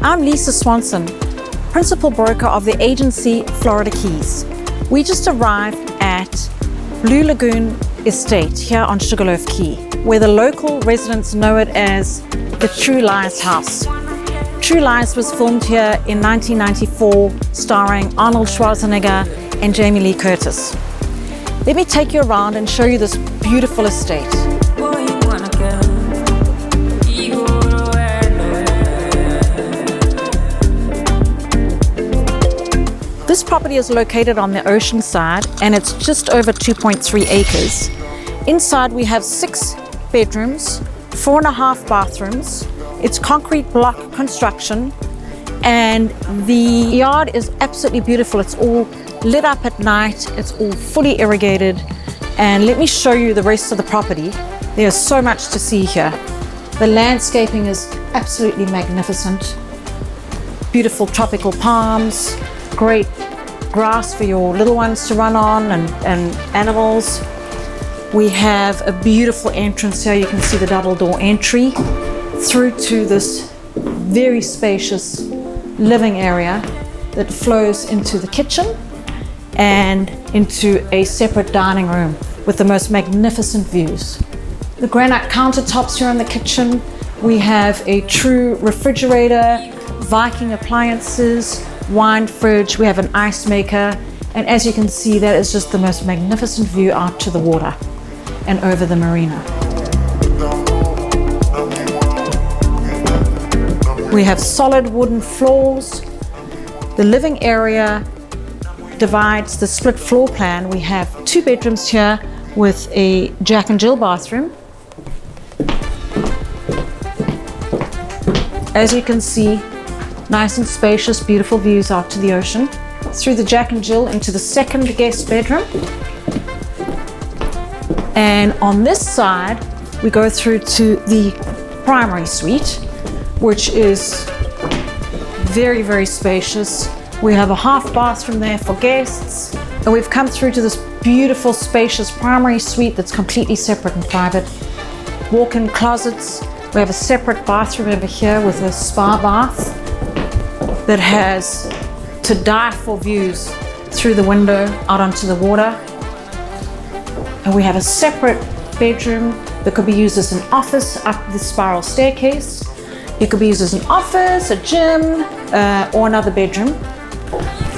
I'm Lisa Swanson, Principal Broker of the agency Florida Keys. We just arrived at Blue Lagoon Estate here on Sugarloaf Key, where the local residents know it as the True Lies House. True Lies was filmed here in 1994, starring Arnold Schwarzenegger and Jamie Lee Curtis. Let me take you around and show you this beautiful estate. This property is located on the ocean side and it's just over 2.3 acres. Inside we have 6 bedrooms, 4.5 bathrooms. It's concrete block construction and the yard is absolutely beautiful. It's all lit up at night, it's all fully irrigated. And let me show you the rest of the property. There's so much to see here. The landscaping is absolutely magnificent. Beautiful tropical palms, great grass for your little ones to run on and animals. We have a beautiful entrance here. You can see the double door entry through to this very spacious living area that flows into the kitchen and into a separate dining room with the most magnificent views. The granite countertops here in the kitchen. We have a true refrigerator, Viking appliances, wine fridge, we have an ice maker, and as you can see, that is just the most magnificent view out to the water and over the marina. We have solid wooden floors. The living area divides the split floor plan. We have 2 bedrooms here with a Jack and Jill bathroom. As you can see, nice and spacious, beautiful views out to the ocean. Through the Jack and Jill into the 2nd guest bedroom. And on this side, we go through to the primary suite, which is very, very spacious. We have a half bathroom there for guests. And we've come through to this beautiful, spacious primary suite that's completely separate and private. Walk-in closets. We have a separate bathroom over here with a spa bath that has to die for views through the window out onto the water. And we have a separate bedroom that could be used as an office up the spiral staircase. It could be used as an office, a gym, or another bedroom.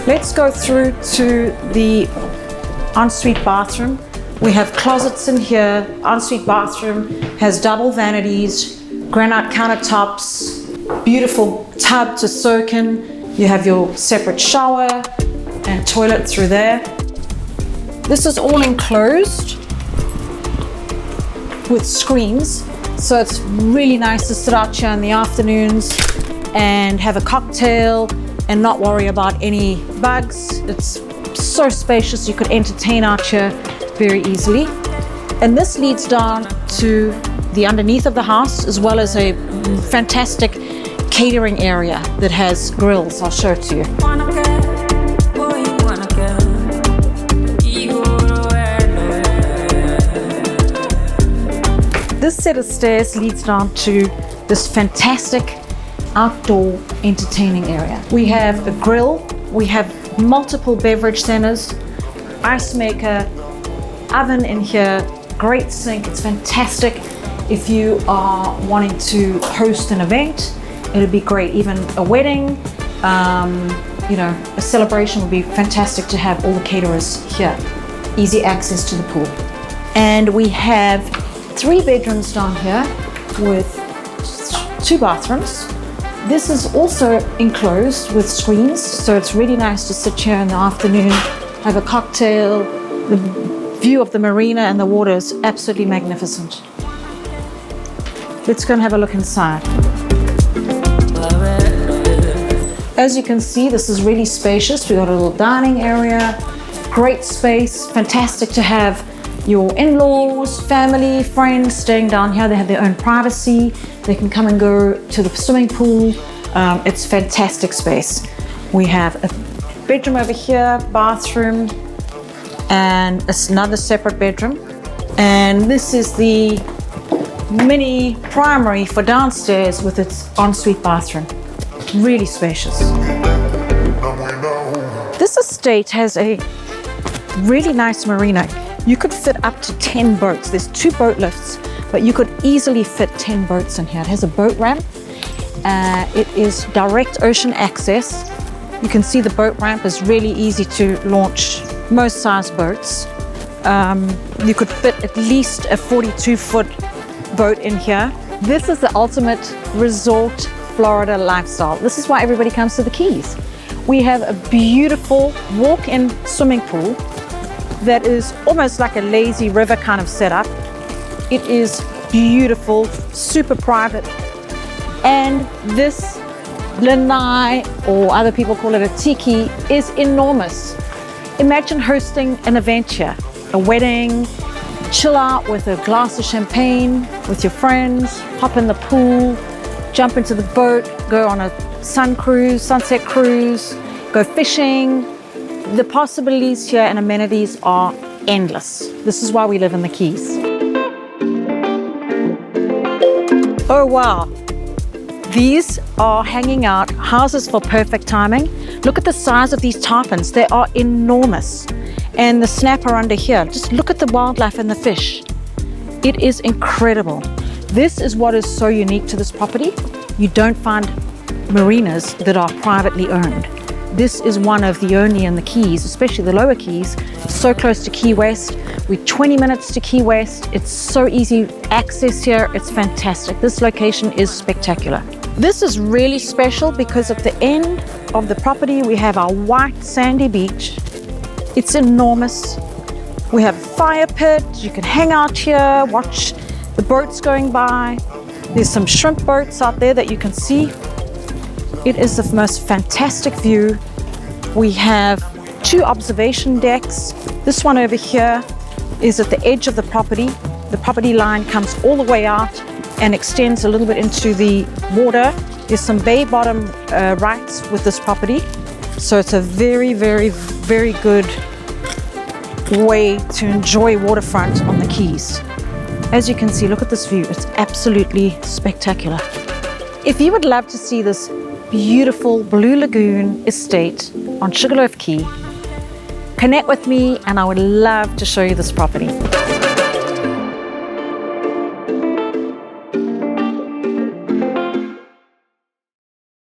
Let's go through to the ensuite bathroom. We have closets in here. Ensuite bathroom has double vanities, granite countertops, beautiful tub to soak in. You have your separate shower and toilet through there. This is all enclosed with screens, so it's really nice to sit out here in the afternoons and have a cocktail and not worry about any bugs. It's so spacious, you could entertain out here very easily. And this leads down to the underneath of the house, as well as a fantastic catering area that has grills. I'll show it to you. This set of stairs leads down to this fantastic outdoor entertaining area. We have a grill, we have multiple beverage centers, ice maker, oven in here, great sink. It's fantastic if you are wanting to host an event. It'd be great, even a wedding, a celebration would be fantastic to have all the caterers here. Easy access to the pool. And we have 3 bedrooms down here with 2 bathrooms. This is also enclosed with screens, so it's really nice to sit here in the afternoon, have a cocktail. The view of the marina and the water is absolutely magnificent. Let's go and have a look inside. As you can see, this is really spacious. We've got a little dining area, great space, fantastic to have your in-laws, family, friends staying down here. They have their own privacy. They can come and go to the swimming pool. It's fantastic space. We have a bedroom over here, bathroom, and another separate bedroom. And this is the mini primary for downstairs with its ensuite bathroom. really spacious. This estate has a really nice marina. You could fit up to 10 boats. There's 2 boat lifts, but you could easily fit 10 boats in here. It has a boat ramp. It is direct ocean access. You can see the boat ramp is really easy to launch most size boats. You could fit at least a 42-foot boat in here. This is the ultimate resort Florida lifestyle. This is why everybody comes to the Keys. We have a beautiful walk-in swimming pool that is almost like a lazy river kind of setup. It is beautiful, super private. And this lanai, or other people call it a tiki, is enormous. Imagine hosting an event here, a wedding, chill out with a glass of champagne with your friends, hop in the pool, jump into the boat, go on a sunset cruise, go fishing. The possibilities here and amenities are endless. This is why we live in the Keys. Oh wow. These are hanging out houses for perfect timing. Look at the size of these tarpons. They are enormous. And the snapper under here. Just look at the wildlife and the fish. It is incredible. This is what is so unique to this property. You don't find marinas that are privately owned. This is one of the only in the Keys, especially the lower Keys, so close to Key West. We're 20 minutes to Key West. It's so easy access here. It's fantastic. This location is spectacular. This is really special because at the end of the property, we have our white sandy beach. It's enormous. We have a fire pit. You can hang out here, watch the boats going by. There's some shrimp boats out there that you can see. It is the most fantastic view. We have 2 observation decks. This one over here is at the edge of the property. The property line comes all the way out and extends a little bit into the water. There's some bay bottom rights with this property. So it's a very, very, very good way to enjoy waterfront on the Keys. As you can see, look at this view. It's absolutely spectacular. If you would love to see this beautiful Blue Lagoon estate on Sugarloaf Key, connect with me and I would love to show you this property.